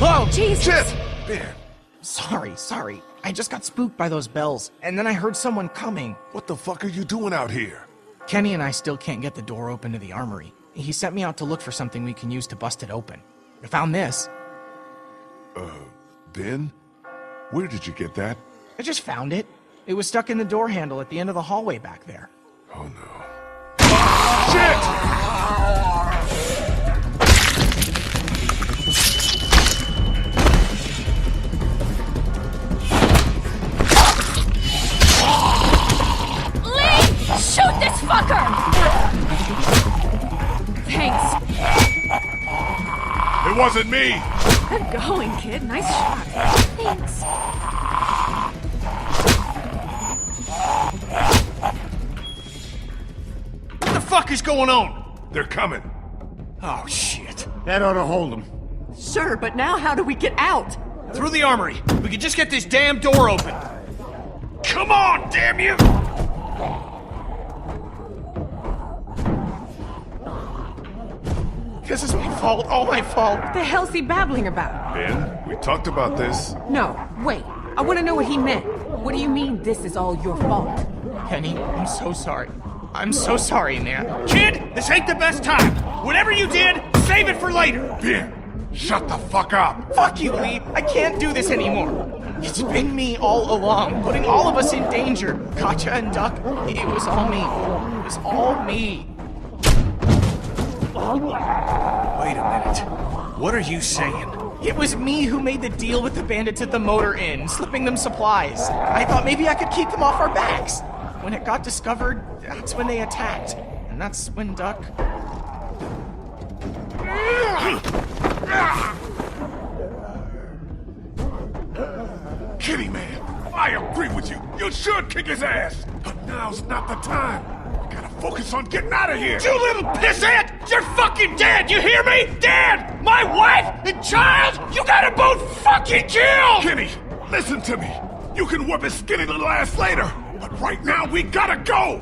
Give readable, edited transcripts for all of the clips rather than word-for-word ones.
Whoa! Jesus! Shit! Ben, Sorry. I just got spooked by those bells, and then I heard someone coming. what the fuck are you doing out here? Kenny and I still can't get the door open to the armory. He sent me out to look for something we can use to bust it open. I found this. Ben? Where did you get that? I just found it. It was stuck in the door handle at the end of the hallway back there. Oh no. Shit! Shoot this fucker! Thanks. It wasn't me! Good going, kid. Nice shot. Thanks. What the fuck is going on? They're coming. Oh, shit. That ought to hold them. Sure, but now how do we get out? Through the armory. We could just get this damn door open. Come on, damn you! This is my fault, all my fault. What the hell's he babbling about? Ben, we talked about this. No, wait. I want to know what he meant. What do you mean this is all your fault? Kenny, I'm so sorry. I'm so sorry, man. Kid, this ain't the best time. Whatever you did, save it for later. Ben, shut the fuck up! Fuck you, Lee. I can't do this anymore. It's been me all along, putting all of us in danger. Katja and Duck, it was all me. It was all me. Wait a minute. What are you saying? It was me who made the deal with the bandits at the motor inn, slipping them supplies. I thought maybe I could keep them off our backs. When it got discovered, that's when they attacked. And that's when Duck... Kitty man, I agree with you. You should kick his ass. But now's not the time. We gotta focus on getting out of here. You little pissant! You're fucking dead! You hear me? Dead! My wife and child! You gotta both fucking kill! Kenny, listen to me. You can whip his skinny little ass later. But right now, we gotta go!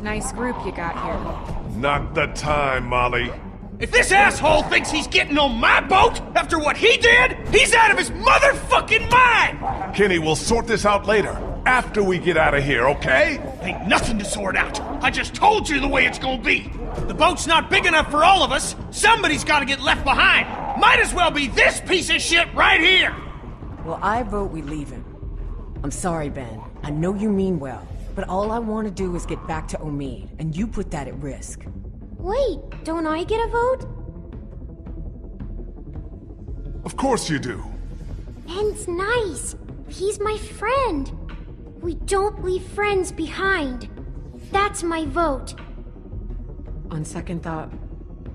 Nice group you got here. Not the time, Molly. If this asshole thinks he's getting on my boat after what he did, he's out of his motherfucking mind! Kenny, we'll sort this out later. After we get out of here, okay? Ain't nothing to sort out. I just told you the way it's gonna be. The boat's not big enough for all of us. Somebody's gotta get left behind. Might as well be this piece of shit right here! Well, I vote we leave him. I'm sorry, Ben. I know you mean well, but all I want to do is get back to Omid, and you put that at risk. Wait, don't I get a vote? Of course you do. Ben's nice. He's my friend. We don't leave friends behind. That's my vote. On second thought,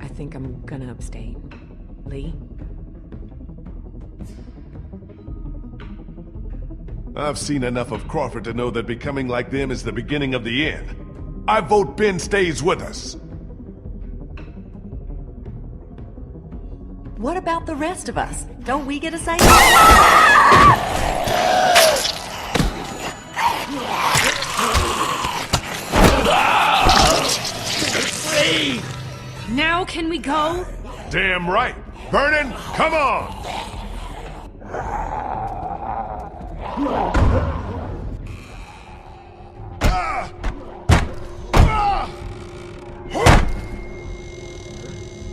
I think I'm gonna abstain. Lee? I've seen enough of Crawford to know that becoming like them is the beginning of the end. I vote Ben stays with us. What about the rest of us? Don't we get a say? Now can we go? Damn right. Vernon, come on!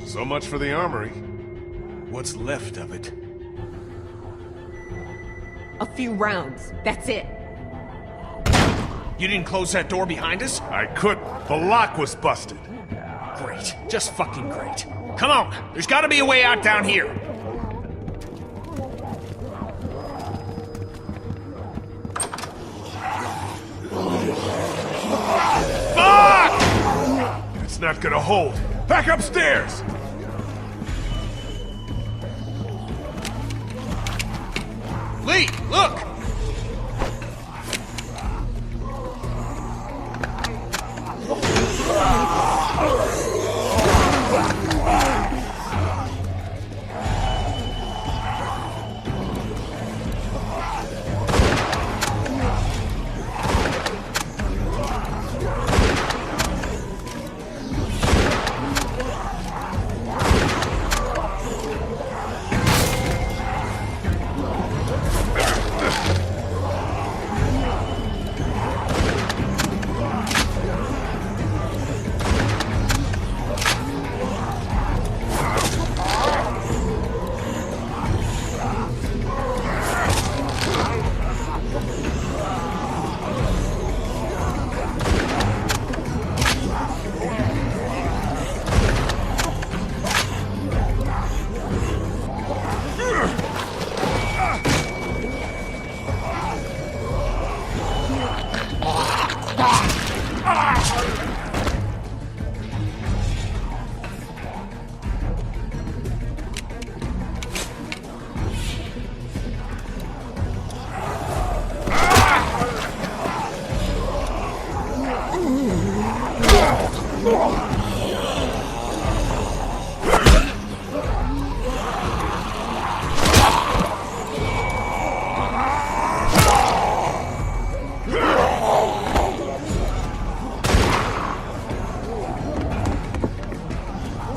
So much for the armory. What's left of it? A few rounds. That's it. You didn't close that door behind us? I couldn't. The lock was busted. Great. Just fucking great. Come on. There's gotta be a way out down here. Fuck! It's not gonna hold. Back upstairs! Lee, look!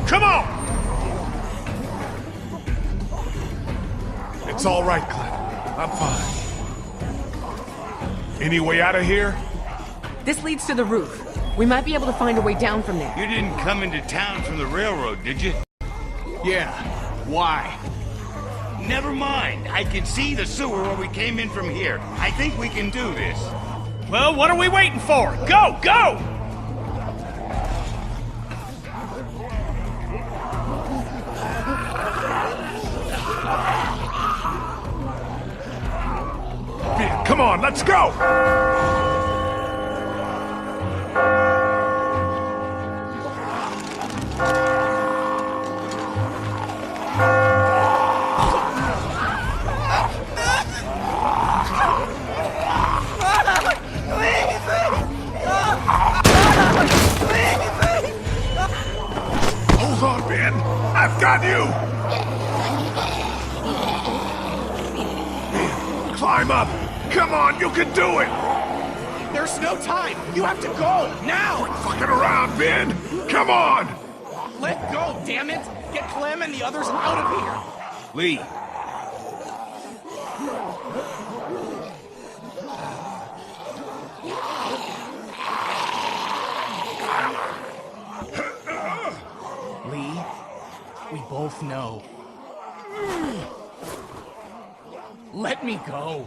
Come on! It's all right, Clem. I'm fine. Any way out of here? This leads to the roof. We might be able to find a way down from there. You didn't come into town from the railroad, did you? Yeah. Why? Never mind. I can see the sewer where we came in from here. I think we can do this. Well, what are we waiting for? Go, go! Ben, come on, let's go! Hold on, Ben. I've got you! Ben, climb up! Come on, you can do it! There's no time! You have to go! Now! Fucking around, Ben! Come on! Let go, damn it! Get Clem and the others out of here! Lee. Lee, we both know. Let me go.